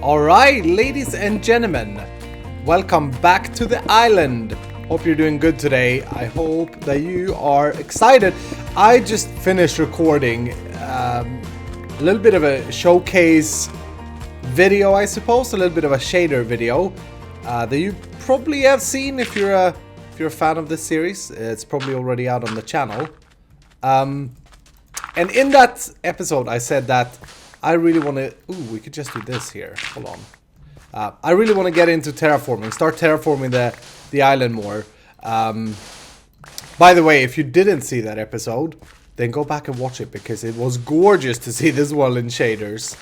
Alright, ladies and gentlemen, welcome back to the island. Hope you're doing good today. I hope that you are excited. I just finished recording a little bit of a showcase video, I suppose, a little bit of a shader video that you probably have seen if you're a fan of this series. It's probably already out on the channel. And in that episode, I said that I really want to... Ooh, we could just do this here. Hold on. I really want to get into terraforming. Start terraforming the island more. By the way, if you didn't see that episode, then go back and watch it, because it was gorgeous to see this world in shaders.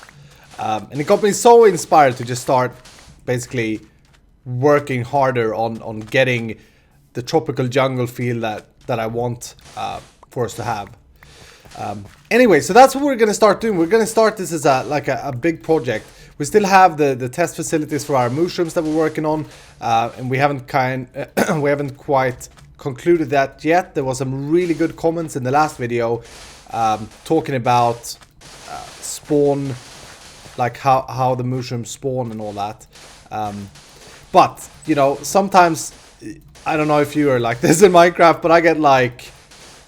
And it got me so inspired to just start basically working harder on getting the tropical jungle feel that I want for us to have. Anyway, so that's what we're going to start doing. We're going to start this as a big project. We still have the test facilities for our mushrooms that we're working on, and we haven't quite concluded that yet. There was some really good comments in the last video talking about spawn, like how the mushrooms spawn and all that. But you know, sometimes I don't know if you are like this in Minecraft, but I get like,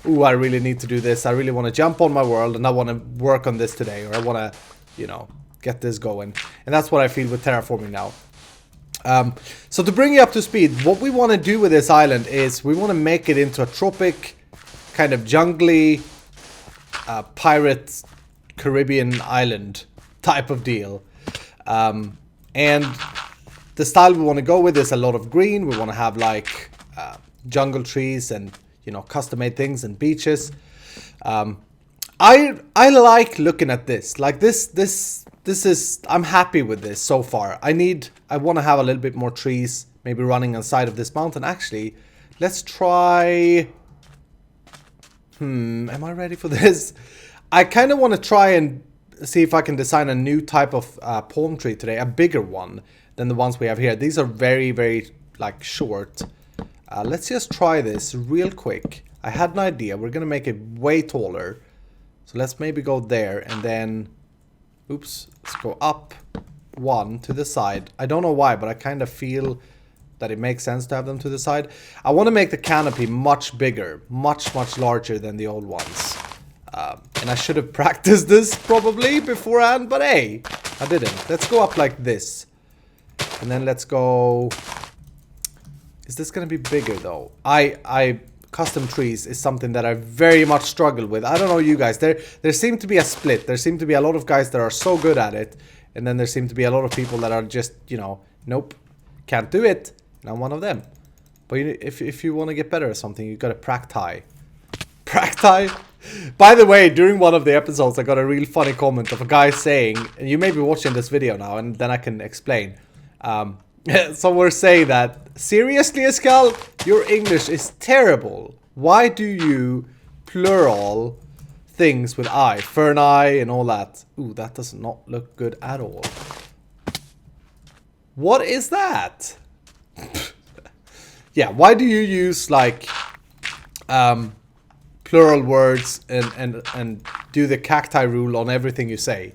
ooh, I really need to do this. I really want to jump on my world and I want to work on this today, or I want to, you know, get this going. And that's what I feel with terraforming now. So to bring you up to speed, what we want to do with this island is we want to make it into a tropic, kind of jungly, pirate Caribbean island type of deal. And the style we want to go with is a lot of green. We want to have like jungle trees and, you know, custom made things and beaches. I like looking at this. Like this is, I'm happy with this so far. I want to have a little bit more trees, maybe running on the side of this mountain. Actually, let's try. Am I ready for this? I kind of want to try and see if I can design a new type of palm tree today, a bigger one than the ones we have here. These are very, very like short. Let's just try this real quick. I had an idea. We're going to make it way taller. So let's maybe go there and then... Oops. Let's go up one to the side. I don't know why, but I kind of feel that it makes sense to have them to the side. I want to make the canopy much bigger. Much, much larger than the old ones. And I should have practiced this probably beforehand, but hey, I didn't. Let's go up like this. And then let's go... Is this going to be bigger though? Custom trees is something that I very much struggle with. I don't know you guys. There seem to be a split. There seem to be a lot of guys that are so good at it. And then there seem to be a lot of people that are just, you know, nope, can't do it. And I'm one of them. But if you want to get better at something, you got to practice. Practice? By the way, during one of the episodes, I got a real funny comment of a guy saying, and you may be watching this video now, and then I can explain. Some were saying that, seriously, Iskall, your English is terrible. Why do you plural things with I, fern eye and all that? Ooh, that does not look good at all. What is that? Yeah, why do you use like plural words and do the cacti rule on everything you say?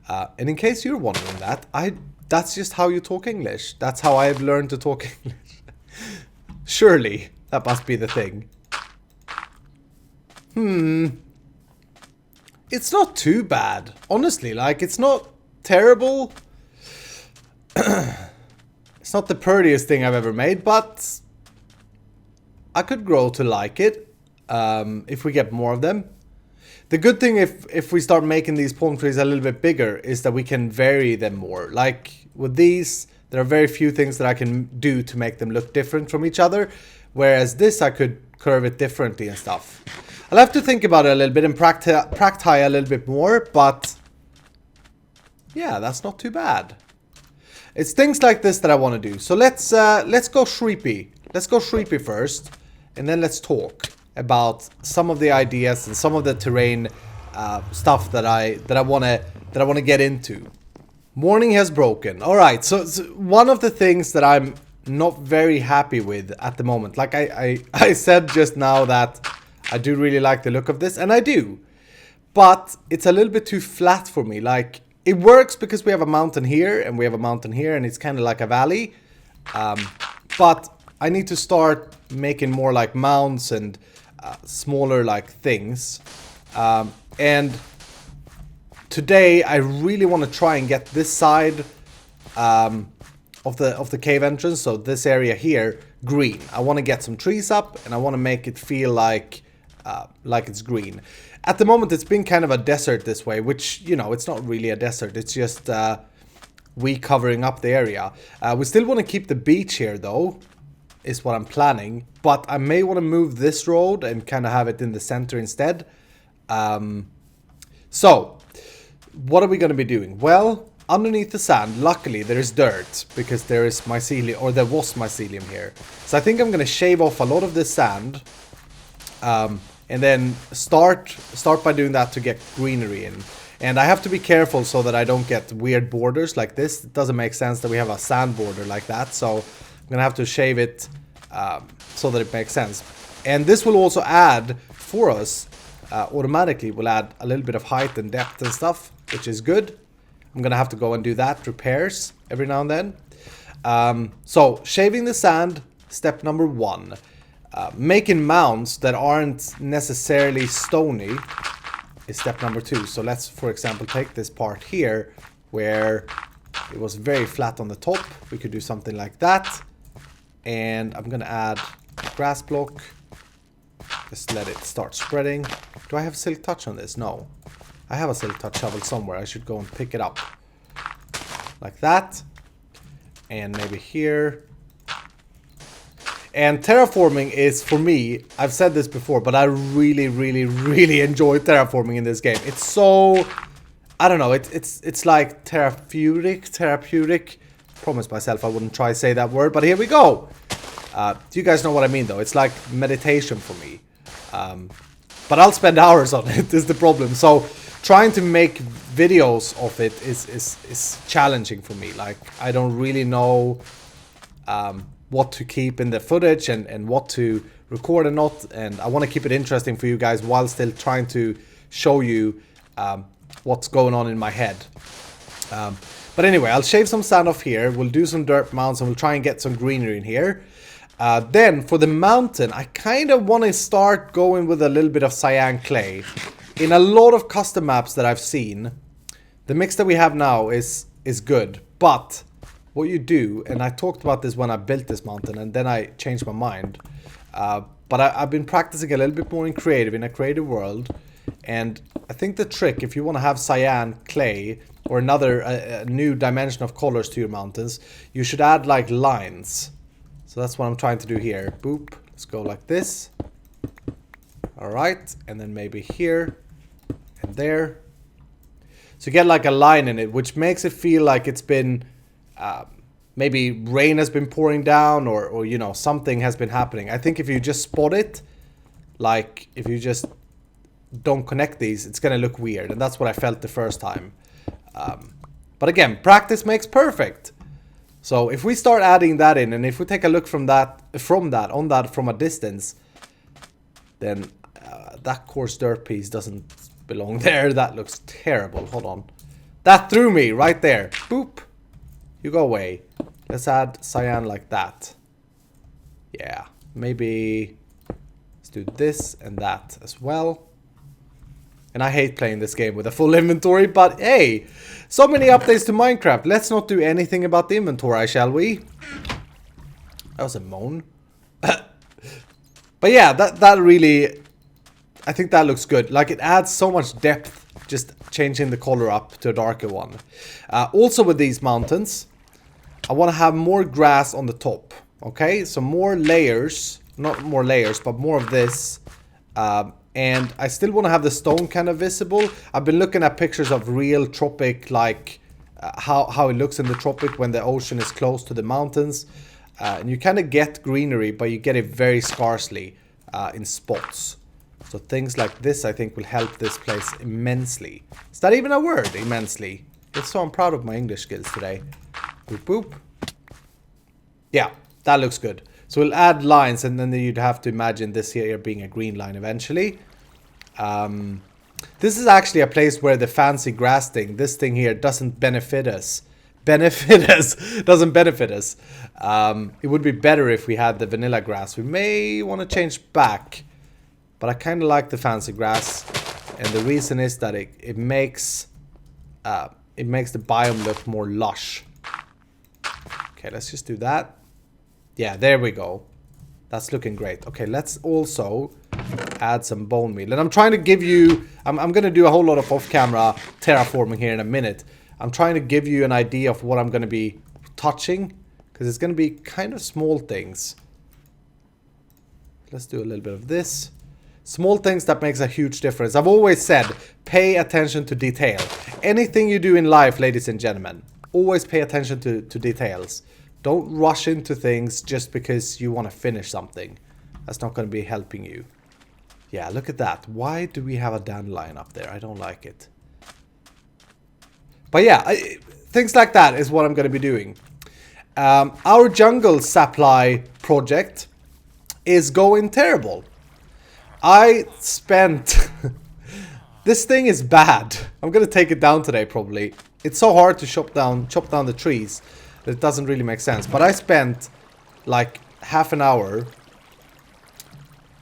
And in case you're wondering that, that's just how you talk English. That's how I've learned to talk English. Surely, that must be the thing. It's not too bad. Honestly, like, it's not terrible. It's not the prettiest thing I've ever made, but I could grow to like it if we get more of them. The good thing if we start making these palm trees a little bit bigger is that we can vary them more. Like with these, there are very few things that I can do to make them look different from each other. Whereas this, I could curve it differently and stuff. I'll have to think about it a little bit and practice a little bit more. But yeah, that's not too bad. It's things like this that I want to do. So let's go Shreepy. Let's go Shreepy first. And then let's talk about some of the ideas and some of the terrain stuff that I want to get into. Morning has broken. All right, so one of the things that I'm not very happy with at the moment, like I said just now that I do really like the look of this, and I do, but it's a little bit too flat for me. Like It works because we have a mountain here and we have a mountain here, and it's kind of like a valley. But I need to start making more like mounds and smaller like things. And today I really want to try and get this side of the cave entrance, so this area here, green. I want to get some trees up and I want to make it feel like it's green. At the moment it's been kind of a desert this way, which, you know, it's not really a desert. It's just we covering up the area. We still want to keep the beach here though, is what I'm planning. But I may want to move this road and kind of have it in the center instead. So, what are we going to be doing? Well, underneath the sand, luckily there is dirt, because there is mycelium, or there was mycelium here. So I think I'm going to shave off a lot of this sand. And then start by doing that to get greenery in. And I have to be careful so that I don't get weird borders like this. It doesn't make sense that we have a sand border like that. So I'm going to have to shave it so that it makes sense. And this will also add for us, automatically will add a little bit of height and depth and stuff, which is good. I'm going to have to go and do that, repairs every now and then. So shaving the sand, step number 1. Making mounds that aren't necessarily stony is step number 2. So let's, for example, take this part here where it was very flat on the top. We could do something like that. And I'm going to add a grass block. Just let it start spreading. Do I have silk touch on this? No. I have a silk touch shovel somewhere. I should go and pick it up. Like that. And maybe here. And terraforming is, for me, I've said this before, but I really, really, really enjoy terraforming in this game. It's so, I don't know, it's like therapeutic. Promised myself I wouldn't try to say that word, but here we go. Do you guys know what I mean though? It's like meditation for me. But I'll spend hours on it, is the problem. So trying to make videos of it is challenging for me. Like, I don't really know what to keep in the footage and what to record and not, and I want to keep it interesting for you guys while still trying to show you what's going on in my head. But anyway, I'll shave some sand off here, we'll do some dirt mounds, and we'll try and get some greenery in here. Then for the mountain, I kind of want to start going with a little bit of cyan clay. In a lot of custom maps that I've seen, the mix that we have now is good, but what you do, and I talked about this when I built this mountain, and then I changed my mind. But I've been practicing a little bit more in a creative world. And I think the trick, if you want to have cyan clay or another new dimension of colors to your mountains, you should add like lines. So that's what I'm trying to do here. Boop. Let's go like this. Alright. And then maybe here and there. So you get like a line in it, which makes it feel like it's been... maybe rain has been pouring down, or you know, something has been happening. I think if you just spot it, like if you just don't connect these, it's gonna look weird, and that's what I felt the first time. But again, practice makes perfect. So if we start adding that in, and if we take a look from a distance, then that coarse dirt piece doesn't belong there. That looks terrible. Hold on, that threw me right there. Boop. You go away. Let's add cyan like that. Yeah, maybe let's do this and that as well. And I hate playing this game with a full inventory, but hey, so many updates to Minecraft. Let's not do anything about the inventory, shall we? That was a moan. But yeah, that really, I think that looks good. Like, it adds so much depth, just changing the color up to a darker one. Also with these mountains, I want to have more grass on the top. Okay, so more layers, not more layers, but more of this. And I still want to have the stone kind of visible. I've been looking at pictures of real tropic, like how it looks in the tropic when the ocean is close to the mountains. And you kind of get greenery, but you get it very scarcely in spots. So things like this, I think, will help this place immensely. Is that even a word, immensely? It's so I'm proud of my English skills today. Boop, boop. Yeah, that looks good. So we'll add lines, and then you'd have to imagine this here being a green line eventually. This is actually a place where the fancy grass thing, this thing here, doesn't benefit us. Doesn't benefit us. It would be better if we had the vanilla grass. We may want to change back. But I kind of like the fancy grass. And the reason is that it makes the biome look more lush. Okay, let's just do that. Yeah, there we go. That's looking great. Okay, let's also add some bone meal. And I'm trying to give you... I'm going to do a whole lot of off-camera terraforming here in a minute. I'm trying to give you an idea of what I'm going to be touching. Because it's going to be kind of small things. Let's do a little bit of this. Small things that makes a huge difference. I've always said, pay attention to detail. Anything you do in life, ladies and gentlemen, always pay attention to details. Don't rush into things just because you want to finish something. That's not going to be helping you. Yeah, look at that. Why do we have a dandelion up there? I don't like it. But yeah, things like that is what I'm going to be doing. Our jungle supply project is going terrible. I spent... This thing is bad. I'm going to take it down today probably. It's so hard to chop down the trees that it doesn't really make sense. But I spent like half an hour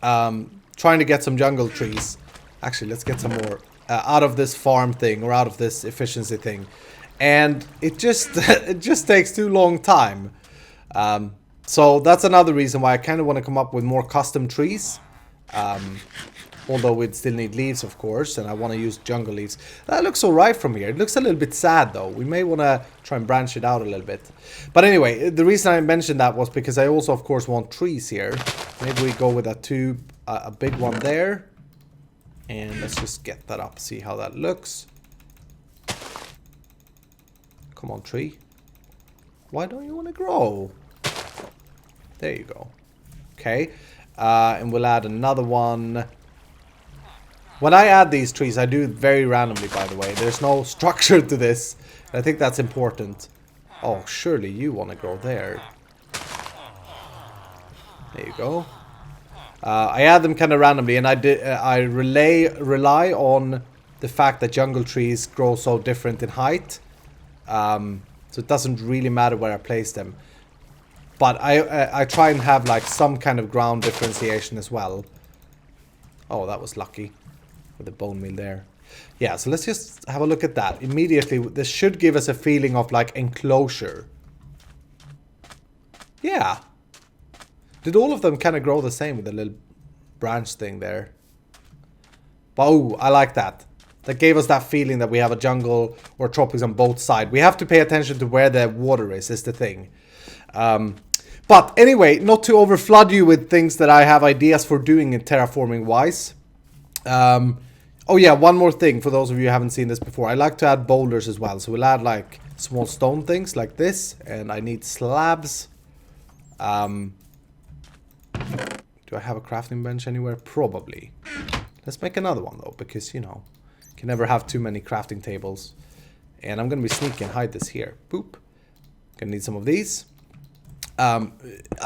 trying to get some jungle trees. Actually, let's get some more out of this farm thing or out of this efficiency thing. And it just it just takes too long time. So that's another reason why I kind of want to come up with more custom trees. Although we'd still need leaves, of course, and I want to use jungle leaves. That looks alright from here. It looks a little bit sad, though. We may want to try and branch it out a little bit. But anyway, the reason I mentioned that was because I also, of course, want trees here. Maybe we go with a big one there. And let's just get that up, see how that looks. Come on, tree. Why don't you want to grow? There you go. Okay. And we'll add another one. When I add these trees, I do it very randomly, by the way. There's no structure to this. I think that's important. Oh, surely you want to grow there. There you go. I add them kind of randomly, and I rely on the fact that jungle trees grow so different in height. So it doesn't really matter where I place them. But I try and have like some kind of ground differentiation as well. Oh, that was lucky. With the bone meal there. Yeah, so let's just have a look at that. Immediately, this should give us a feeling of like enclosure. Yeah. Did all of them kind of grow the same with the little branch thing there? Oh, I like that. That gave us that feeling that we have a jungle or tropics on both sides. We have to pay attention to where the water is the thing. But anyway, not to overflood you with things that I have ideas for doing in terraforming wise. Oh yeah, one more thing for those of you who haven't seen this before. I like to add boulders as well. So we'll add like small stone things like this. And I need slabs. Do I have a crafting bench anywhere? Probably. Let's make another one though, because you know, you can never have too many crafting tables. And I'm going to be sneaky and hide this here. Boop. Gonna need some of these. I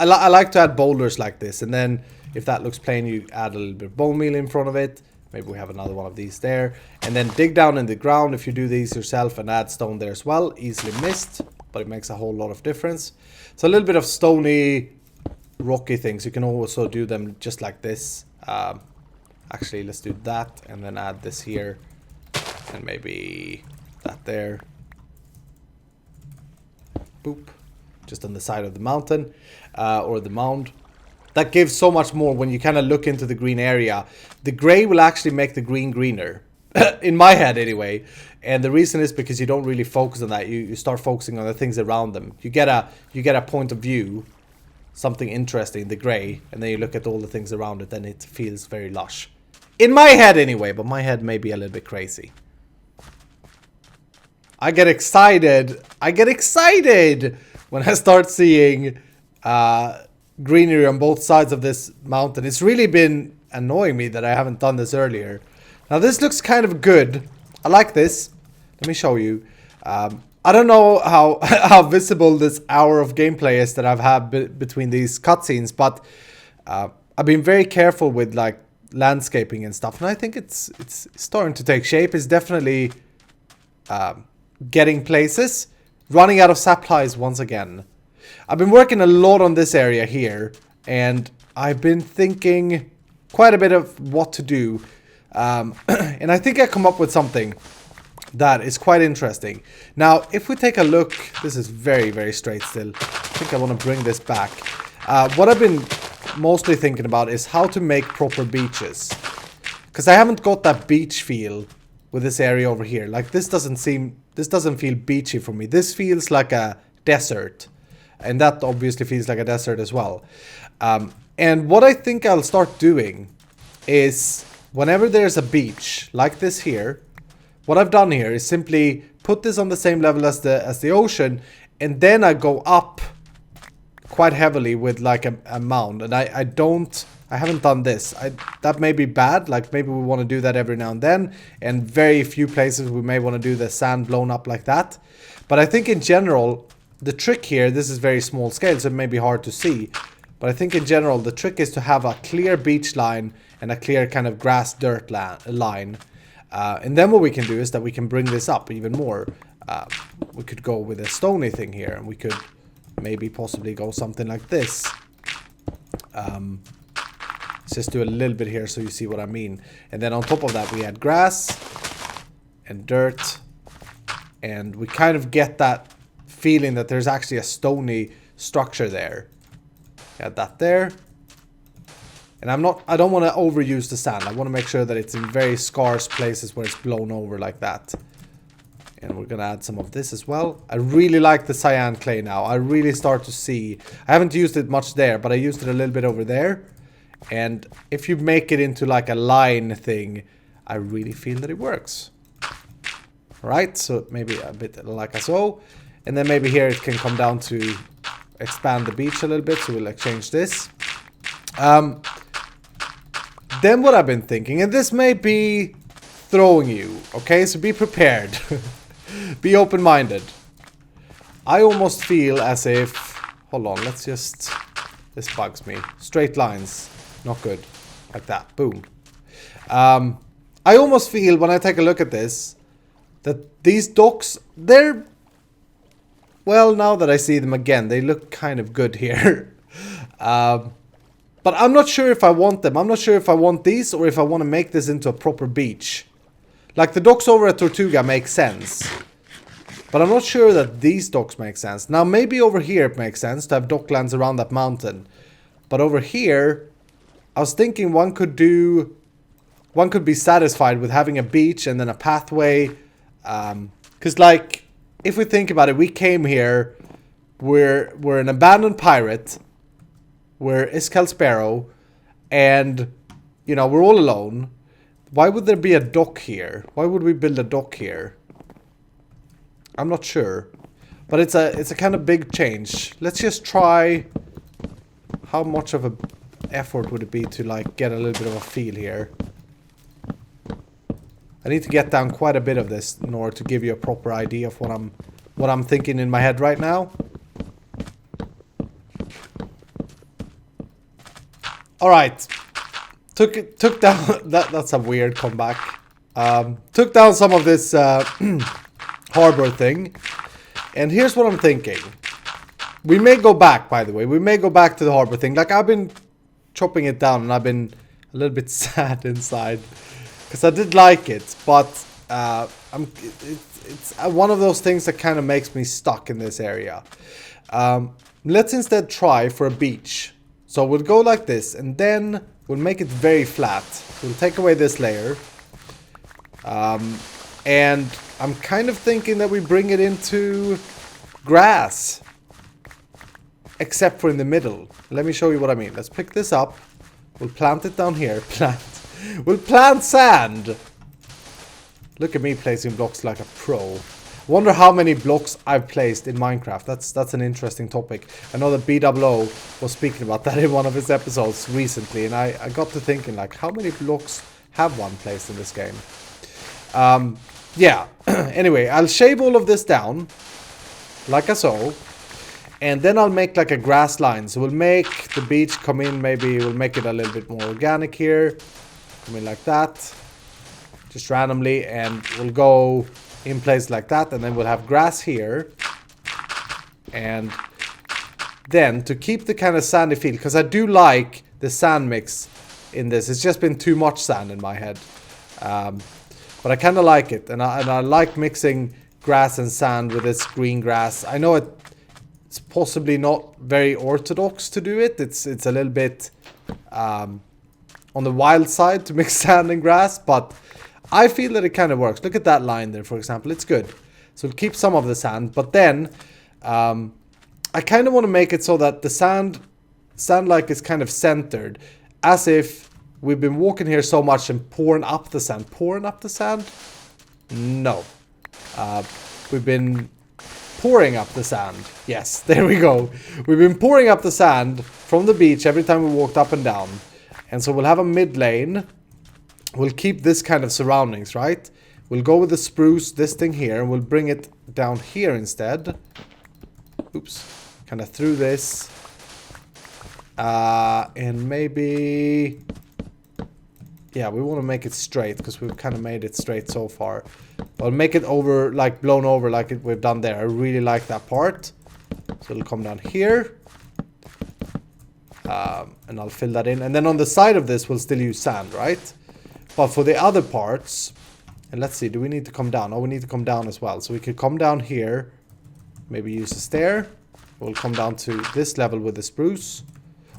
like to add boulders like this, and then if that looks plain, you add a little bit of bone meal in front of it. Maybe we have another one of these there, and then dig down in the ground if you do these yourself and add stone there as well. Easily missed, but it makes a whole lot of difference. So a little bit of stony, rocky things. You can also do them just like this. Actually, let's do that and then add this here, and maybe that there. Boop. Just on the side of the mountain or the mound. That gives so much more when you kind of look into the green area. The gray will actually make the green greener. In my head anyway. And the reason is because you don't really focus on that. You start focusing on the things around them. You get a point of view, something interesting, the gray, and then you look at all the things around it, and it feels very lush. In my head anyway, but my head may be a little bit crazy. I get excited when I start seeing greenery on both sides of this mountain. It's really been annoying me that I haven't done this earlier. Now this looks kind of good. I like this. Let me show you. I don't know how visible this hour of gameplay is that I've had between these cutscenes, but I've been very careful with like landscaping and stuff, and I think it's starting to take shape. It's definitely getting places. Running out of supplies once again. I've been working a lot on this area here, and I've been thinking quite a bit of what to do, and I think I come up with something that is quite interesting. Now, if we take a look, this is very, very straight still. I think I want to bring this back. What I've been mostly thinking about is how to make proper beaches, because I haven't got that beach feel with this area over here. Like, this doesn't feel beachy for me. This feels like a desert, and that obviously feels like a desert as well. And what I think I'll start doing is whenever there's a beach like this here, what I've done here is simply put this on the same level as the ocean, and then I go up quite heavily with like a mound. And I haven't done this. That may be bad. Like, maybe we want to do that every now and then, and very few places we may want to do the sand blown up like that. But I think in general, the trick here, this is very small scale, so it may be hard to see, but I think in general the trick is to have a clear beach line and a clear kind of grass dirt line. And then what we can do is that we can bring this up even more. We could go with a stony thing here, and we could maybe possibly go something like this. Let's just do a little bit here so you see what I mean. And then on top of that we add grass and dirt, and we kind of get that feeling that there's actually a stony structure there. Add that there. And I don't want to overuse the sand. I want to make sure that it's in very scarce places where it's blown over like that. And we're going to add some of this as well. I really like the cyan clay now. I really start to see. I haven't used it much there, but I used it a little bit over there. And if you make it into like a line thing, I really feel that it works. Alright, so maybe a bit like so. And then maybe here it can come down to expand the beach a little bit. So we'll like change this. Then what I've been thinking, and this may be throwing you, okay? So be prepared. Be open-minded. I almost feel as if... Hold on, let's just... This bugs me. Straight lines. Not good. Like that. Boom. I almost feel, when I take a look at this, that these docks, they're... Well, now that I see them again, they look kind of good here. But I'm not sure if I want them. I'm not sure if I want these or if I want to make this into a proper beach. Like, the docks over at Tortuga make sense. But I'm not sure that these docks make sense. Now, maybe over here it makes sense to have docklands around that mountain. But over here, I was thinking one could be satisfied with having a beach and then a pathway. Because, like, if we think about it, we came here. We're an abandoned pirate. We're Iskall Sparrow, and, you know, we're all alone. Why would there be a dock here? Why would we build a dock here? I'm not sure. But it's a kind of big change. Let's just try... How much of an effort would it be to, like, get a little bit of a feel here? I need to get down quite a bit of this in order to give you a proper idea of what I'm thinking in my head right now. Alright, took down, that's a weird comeback. Took down some of this harbor thing. And here's what I'm thinking. We may go back, by the way. We may go back to the harbor thing. Like, I've been chopping it down and I've been a little bit sad inside. Because I did like it, but it's one of those things that kind of makes me stuck in this area. Let's instead try for a beach. So we'll go like this, and then we'll make it very flat. We'll take away this layer. And I'm kind of thinking that we bring it into grass. Except for in the middle. Let me show you what I mean. Let's pick this up. We'll plant it down here. We'll plant sand. Look at me placing blocks like a pro. Wonder how many blocks I've placed in Minecraft. That's an interesting topic. I know that BWO was speaking about that in one of his episodes recently, and I got to thinking, like, how many blocks have one placed in this game? Yeah. Anyway, I'll shave all of this down, like so, and then I'll make like a grass line. So we'll make the beach come in, maybe we'll make it a little bit more organic here. Come in like that. Just randomly, and we'll go in place like that, and then we'll have grass here. And then to keep the kind of sandy feel, because I do like the sand mix in this. It's just been too much sand in my head. But I kind of like it, and I like mixing grass and sand with this green grass. I know it's possibly not very orthodox to do it. It's a little bit on the wild side to mix sand and grass, but I feel that it kind of works. Look at that line there, for example. It's good. So we'll keep some of the sand, but then I kind of want to make it so that the sand like is kind of centered, as if we've been walking here so much and pouring up the sand. Pouring up the sand? No. We've been pouring up the sand. Yes, there we go. We've been pouring up the sand from the beach every time we walked up and down. And so we'll have a mid lane. We'll keep this kind of surroundings, right? We'll go with the spruce, this thing here, and we'll bring it down here instead. Oops. Kind of through this. And maybe... Yeah, we want to make it straight, because we've kind of made it straight so far. I'll make it over, like blown over like we've done there. I really like that part. So it'll come down here. And I'll fill that in. And then on the side of this, we'll still use sand, right? But for the other parts, and let's see, do we need to come down? Oh, we need to come down as well. So we could come down here, maybe use a stair. We'll come down to this level with the spruce.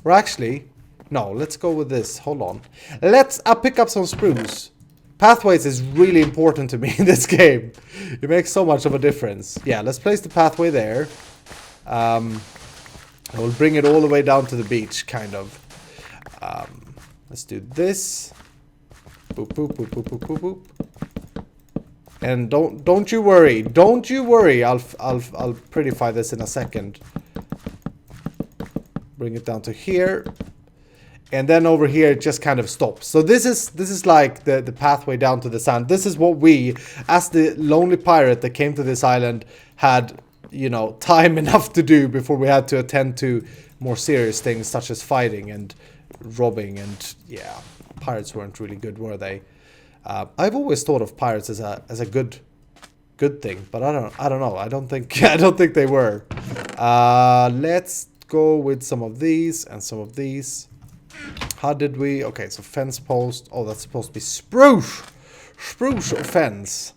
Or actually, no, let's go with this. Hold on. I'll pick up some spruce. Pathways is really important to me in this game. It makes so much of a difference. Yeah, let's place the pathway there. And we'll bring it all the way down to the beach, kind of. Let's do this. Boop, boop, boop, boop, boop, boop, boop. And don't you worry. Don't you worry. I'll prettify this in a second. Bring it down to here. And then over here it just kind of stops. So this is like the pathway down to the sand. This is what we, as the lonely pirate that came to this island, had, you know, time enough to do before we had to attend to more serious things such as fighting and robbing. And yeah, pirates weren't really good, were they? I've always thought of pirates as a good thing, but I don't know. I don't think they were. Let's go with some of these and some of these. How did we... Okay, so fence post. Oh, that's supposed to be spruce. Spruce or fence.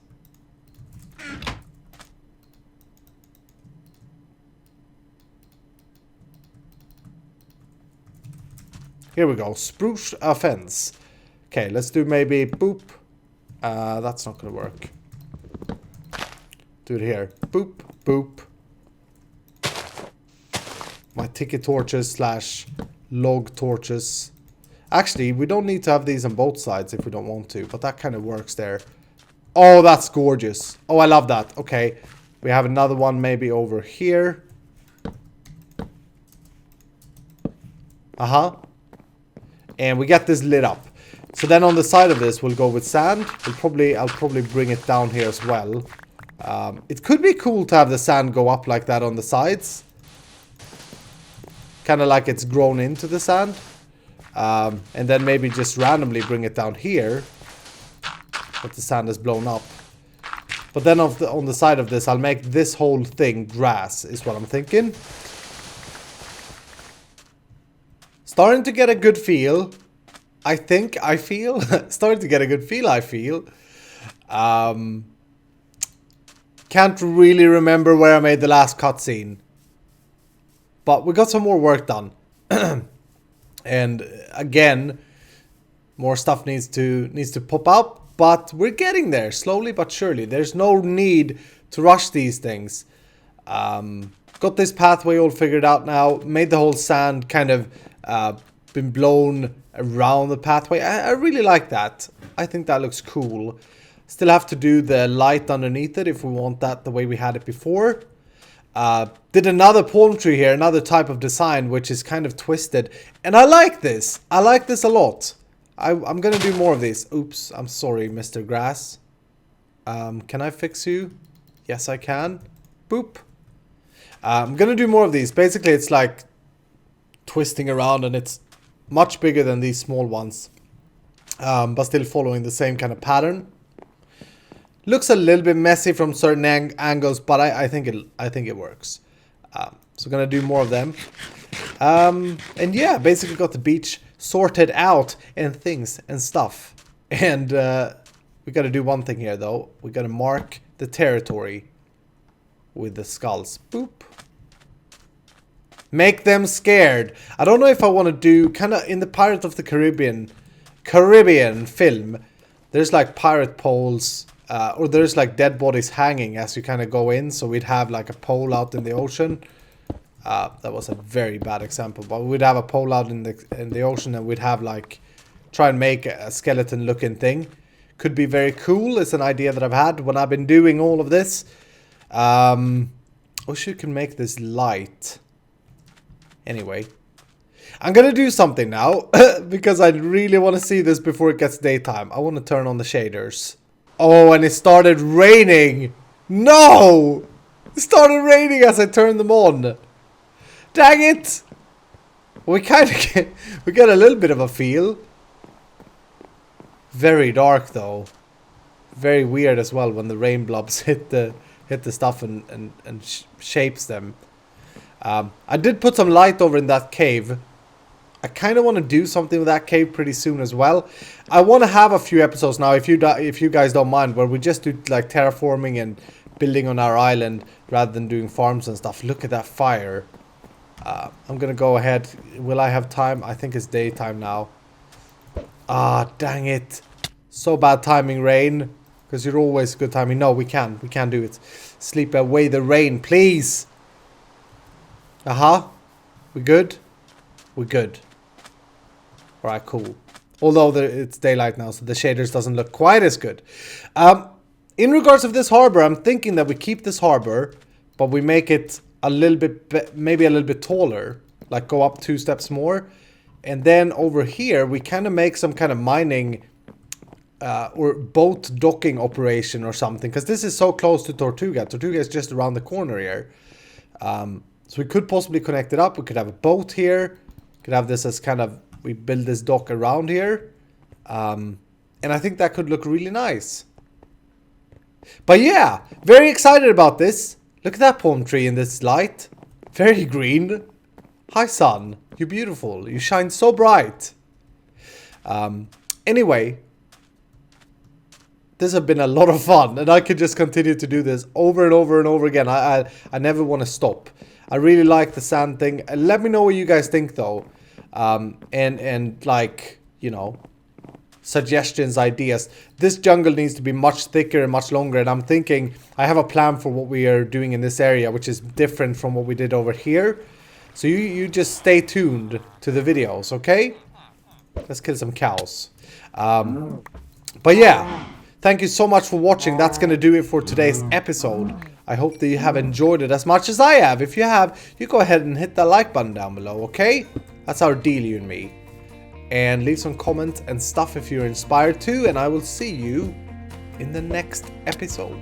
Here we go. Spruce fence. Okay, let's do maybe boop. That's not going to work. Do it here. Boop, boop. My tiki torches slash log torches. Actually, we don't need to have these on both sides if we don't want to, but that kind of works there. Oh, that's gorgeous. Oh, I love that. Okay, we have another one maybe over here. And we get this lit up. So then on the side of this, we'll go with sand. I'll probably bring it down here as well. It could be cool to have the sand go up like that on the sides. Kind of like it's grown into the sand. And then maybe just randomly bring it down here. But the sand is blown up. But then on the side of this, I'll make this whole thing grass, is what I'm thinking. Starting to get a good feel. I feel. Starting to get a good feel, I feel. Can't really remember where I made the last cutscene. But we got some more work done. And again, more stuff needs to pop up. But we're getting there, slowly but surely. There's no need to rush these things. Got this pathway all figured out now. Made the whole sand kind of been blown around the pathway. I really like that. I think that looks cool. Still have to do the light underneath it if we want that the way we had it before. Did another palm tree here, another type of design, which is kind of twisted. And I like this. I like this a lot. I'm going to do more of these. Oops, I'm sorry, Mr. Grass. Can I fix you? Yes, I can. Boop. I'm going to do more of these. Basically, it's like twisting around, and it's much bigger than these small ones. but still following the same kind of pattern. Looks a little bit messy from certain angles, but I think it works. So gonna do more of them. And yeah, basically got the beach sorted out and things and stuff. And we gotta do one thing here though. We gotta mark the territory with the skulls. Boop. Make them scared. I don't know if I want to do kind of in the Pirates of the Caribbean film. There's like pirate poles, or there's like dead bodies hanging as you kind of go in. So we'd have like a pole out in the ocean. That was a very bad example, but we'd have a pole out in the ocean, and we'd have like try and make a skeleton looking thing. Could be very cool. It's an idea that I've had when I've been doing all of this. Wish you can make this light. Anyway, I'm gonna do something now because I really want to see this before it gets daytime. I want to turn on the shaders. Oh, and it started raining. No! It started raining as I turned them on. Dang it! We kind of we got a little bit of a feel. Very dark though. Very weird as well when the rain blobs hit the stuff and shapes them. I did put some light over in that cave. I kind of want to do something with that cave pretty soon as well. I want to have a few episodes now, if you guys don't mind, where we just do like terraforming and building on our island rather than doing farms and stuff. Look at that fire. I'm gonna go ahead. Will I have time? I think it's daytime now. Ah, dang it. So bad timing, rain. Because you're always good timing. No, we can do it. Sleep away the rain, please. We good? We're good. Alright, cool. Although it's daylight now, so the shaders doesn't look quite as good. In regards of this harbor, I'm thinking that we keep this harbor, but we make it a little bit, maybe a little bit taller. Like go up 2 steps more. And then over here, we kind of make some kind of mining or boat docking operation or something. Because this is so close to Tortuga. Tortuga is just around the corner here. So we could possibly connect it up. We could have a boat here. Could have this as kind of, we build this dock around here. And I think that could look really nice. But yeah, very excited about this. Look at that palm tree in this light. Very green. Hi sun, you're beautiful. You shine so bright. Anyway, this has been a lot of fun. And I could just continue to do this over and over and over again. I never want to stop. I really like the sand thing. Let me know what you guys think though. And like, you know, suggestions, ideas. This jungle needs to be much thicker and much longer. And I'm thinking, I have a plan for what we are doing in this area, which is different from what we did over here. So you just stay tuned to the videos, okay? Let's kill some cows. But yeah, thank you so much for watching. That's going to do it for today's episode. I hope that you have enjoyed it as much as I have. If you have, you go ahead and hit that like button down below, okay? That's our deal, you and me. And leave some comments and stuff if you're inspired to. And I will see you in the next episode.